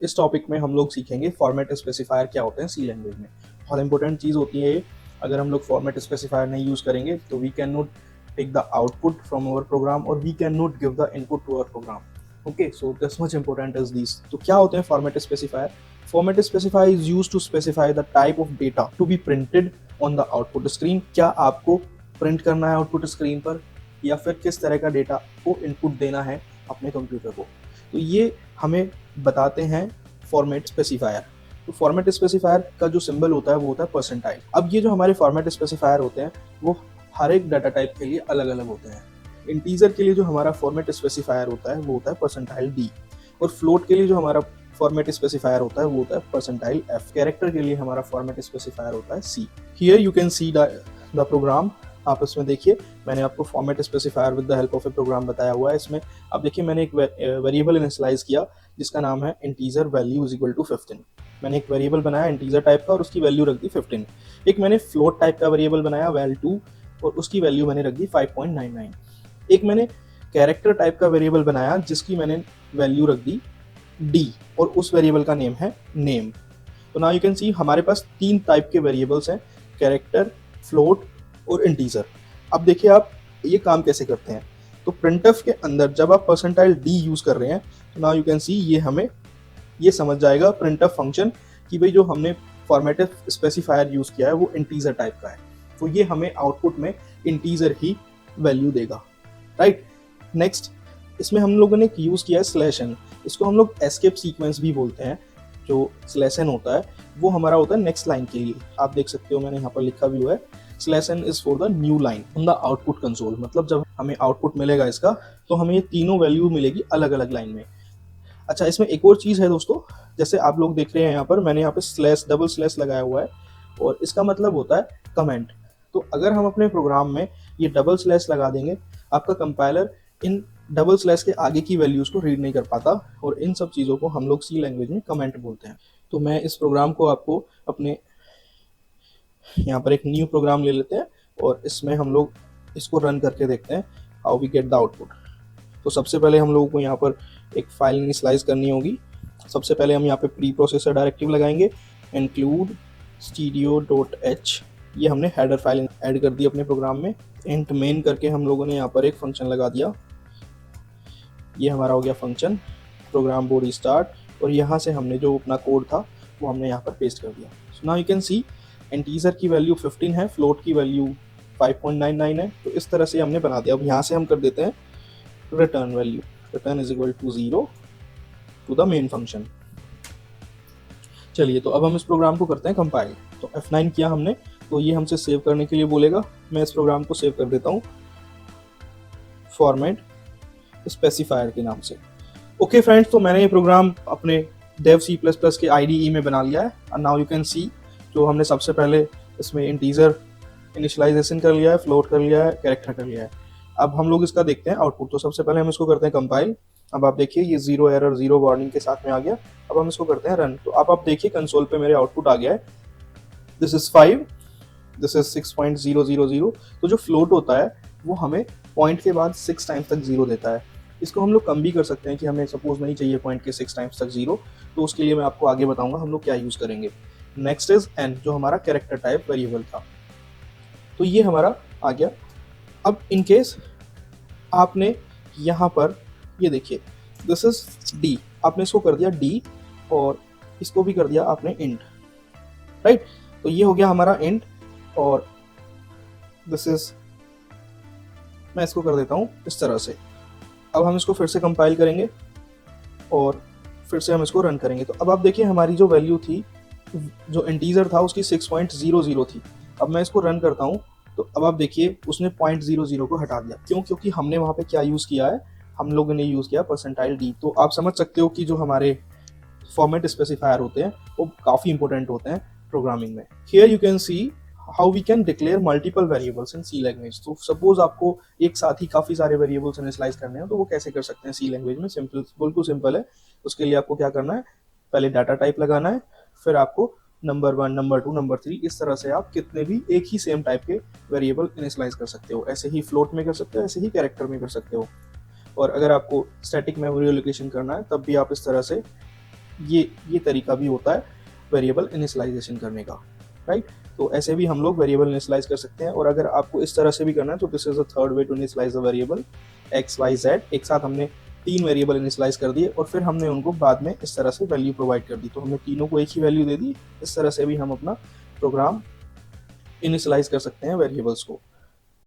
इस टॉपिक में हम लोग सीखेंगे फॉर्मेट स्पेसिफायर क्या होते हैं सी लैंग्वेज में। बहुत इंपॉर्टेंट चीज़ होती है ये। अगर हम लोग फॉर्मेट स्पेसिफायर नहीं यूज़ करेंगे तो we can not take the output from our program और we can not give the input to our program. Okay, so this much important is this. तो क्या होते हैं format specifier? Format specifier is used to specify the type of data to be printed on the output screen. क्या आपको print करना है output screen पर, या फिर किस तरह का डेटा को इनपुट देना है अपने कंप्यूटर को, तो ये हमें बताते हैं फॉर्मेट स्पेसिफायर। तो फॉर्मेट स्पेसिफायर का जो सिंबल होता है वो होता है परसेंटाइल। अब ये जो हमारे फॉर्मेट स्पेसिफायर होते हैं वो हर एक डाटा टाइप के लिए अलग अलग होते हैं। इंटीजर के लिए जो हमारा फॉर्मेट स्पेसिफायर होता है वो होता है परसेंटाइल डी, और फ्लोट के लिए जो हमारा फॉर्मेट स्पेसिफायर होता है वो होता है परसेंटाइल एफ। कैरेक्टर के लिए हमारा फॉर्मेट स्पेसिफायर होता है C. Here you can see the program. आप इसमें देखिए, मैंने आपको format specifier with the help of a program बताया हुआ है। इसमें अब देखिए, मैंने एक वेरिएबल इनिशियलाइज किया जिसका नाम है integer value is equal to 15। मैंने एक वेरिएबल बनाया इंटीजर टाइप का और उसकी वैल्यू रख दी 15। एक मैंने फ्लोट टाइप का वेरिएबल बनाया val2 और उसकी वैल्यू मैंने रख दी 5.99। एक मैंने कैरेक्टर टाइप का वेरिएबल बनाया जिसकी मैंने वैल्यू रख दी d और उस वेरिएबल का नेम है नेम। तो नाउ यू कैन सी हमारे पास 3 टाइप के वेरिएबल्स हैं, कैरेक्टर, फ्लोट और इंटीजर। अब देखिए आप ये काम कैसे करते हैं। तो प्रिंटफ के अंदर जब आप परसेंटाइल डी यूज कर रहे हैं तो नाउ यू कैन सी ये हमें ये समझ जाएगा प्रिंटफ फंक्शन कि भाई जो हमने फॉर्मेटिव स्पेसिफायर यूज किया है वो इंटीजर टाइप का है, तो ये हमें आउटपुट में इंटीजर ही वैल्यू देगा, राइट। नेक्स्ट, इसमें हम लोगों ने यूज किया है स्लैश एन। इसको हम लोग एस्केप सीक्वेंस भी बोलते हैं। जो स्लैश एन होता है वो हमारा होता है नेक्स्ट लाइन के लिए। आप देख सकते हो मैंने यहाँ पर लिखा भी हुआ है slash n is for the new line on the output console. मतलब जब हमें आउटपुट मिलेगा इसका तो हमें ये तीनों वैल्यू मिलेगी अलग अलग लाइन में। अच्छा, इसमें एक और चीज़ है दोस्तों, जैसे आप लोग देख रहे हैं यहाँ पर मैंने यहाँ पे स्लैश डबल स्लैश लगाया हुआ है और इसका मतलब होता है कमेंट। तो अगर हम अपने प्रोग्राम में ये डबल स्लैश लगा देंगे, आपका कंपाइलर इन डबल स्लैश के आगे की वैल्यूज को रीड नहीं कर पाता, और इन सब चीज़ों को हम लोग सी लैंग्वेज में कमेंट बोलते हैं। तो मैं इस प्रोग्राम को आपको अपने यहाँ पर एक न्यू प्रोग्राम ले लेते हैं और इसमें हम लोग इसको रन करके देखते हैं how we get the output. तो सबसे पहले हम लोगों को यहाँ पर एक फाइल इनिशियलाइज करनी होगी। सबसे पहले हम यहाँ पे प्री प्रोसेसर डायरेक्टिव लगाएंगे, इंक्लूड studio.h। ये हमने हेडर फाइल ऐड कर दी अपने प्रोग्राम में। इंट मेन करके हम लोगों ने यहाँ पर एक फंक्शन लगा दिया। ये हमारा हो गया फंक्शन प्रोग्राम बॉडी स्टार्ट, और यहाँ से हमने जो अपना कोड था वो हमने यहाँ पर पेस्ट कर दिया। So now you can C integer की वैल्यू 15 है, फ्लोट की वैल्यू 5.99 है। तो इस तरह से हमने बना दिया। अब यहाँ से हम कर देते हैं return value, return is equal to 0 to the main function. चलिए, तो अब हम इस प्रोग्राम को करते हैं कंपाइल। तो F9 किया हमने, तो ये हमसे सेव करने के लिए बोलेगा। मैं इस प्रोग्राम को सेव कर देता हूँ फॉर्मेट स्पेसिफायर के नाम से। ओके फ्रेंड्स, तो मैंने ये प्रोग्राम अपने dev C++ के IDE में बना लिया है। एंड नाउ यू कैन सी जो हमने सबसे पहले इसमें इंटीजर इनिशियलाइजेशन कर लिया है, फ्लोट कर लिया है, कैरेक्टर कर लिया है। अब हम लोग इसका देखते हैं आउटपुट। तो सबसे पहले हम इसको करते हैं कंपाइल। अब आप देखिए ये 0 एरर 0 वार्निंग के साथ में आ गया। अब हम इसको करते हैं रन। तो अब आप देखिए कंसोल पे मेरे आउटपुट आ गया है, दिस इज 5, दिस इज 6.000। तो जो फ्लोट होता है वो हमें पॉइंट के बाद 6 टाइम्स तक 0 देता है। इसको हम लोग कम भी कर सकते हैं कि हमें सपोज नहीं चाहिए पॉइंट के 6 टाइम्स तक 0, तो उसके लिए मैं आपको आगे बताऊंगा हम लोग क्या यूज करेंगे। नेक्स्ट इज एन, जो हमारा कैरेक्टर टाइप वेरिएबल था। तो ये हमारा आ गया। अब इन केस आपने यहाँ पर ये देखिए दिस इज डी, आपने इसको कर दिया डी और इसको भी कर दिया आपने इंट, राइट। तो ये हो गया हमारा इंट और दिस इज, मैं इसको कर देता हूँ इस तरह से। अब हम इसको फिर से कंपाइल करेंगे और फिर से हम इसको रन करेंगे। तो अब आप देखिए हमारी जो वैल्यू थी, जो इंटीजर था उसकी 6.00 थी। अब मैं इसको रन करता हूँ तो अब आप देखिए उसने 0.00 को हटा दिया। क्यों? क्योंकि हमने वहाँ पे क्या यूज़ किया है, हम लोगों ने यूज़ किया परसेंटाइल डी। तो आप समझ सकते हो कि जो हमारे फॉर्मेट स्पेसिफायर होते हैं वो काफ़ी इंपॉर्टेंट होते हैं प्रोग्रामिंग में। Here you can see how we can declare multiple variables in C language. तो सपोज आपको एक साथ ही काफ़ी सारे वेरिएबल्स इनिशियलाइज करने हैं तो वो कैसे कर सकते हैं सी लैंग्वेज में? सिंपल, बिल्कुल सिंपल है। उसके लिए आपको क्या करना है, पहले डाटा टाइप लगाना है, फिर आपको नंबर 1, नंबर 2, नंबर 3, इस तरह से आप कितने भी एक ही सेम टाइप के वेरिएबल इनिशियलाइज कर सकते हो। ऐसे ही फ्लोट में कर सकते हो, ऐसे ही कैरेक्टर में कर सकते हो। और अगर आपको स्टैटिक मेमोरी एलोकेशन करना है तब भी आप इस तरह से ये तरीका भी होता है वेरिएबल इनिशियलाइजेशन करने का, राइट। तो ऐसे भी हम लोग वेरिएबल इनिशियलाइज कर सकते हैं। और अगर आपको इस तरह से भी करना है तो this is the third way to initialise the variable x y z. एक साथ हमने 3 वेरिएबल इनिशियलाइज कर दिए और फिर हमने उनको बाद में इस तरह से वैल्यू प्रोवाइड कर दी, तो हमने तीनों को एक ही वैल्यू दे दी। इस तरह से भी हम अपना प्रोग्राम इनिशियलाइज कर सकते हैं वेरिएबल्स को।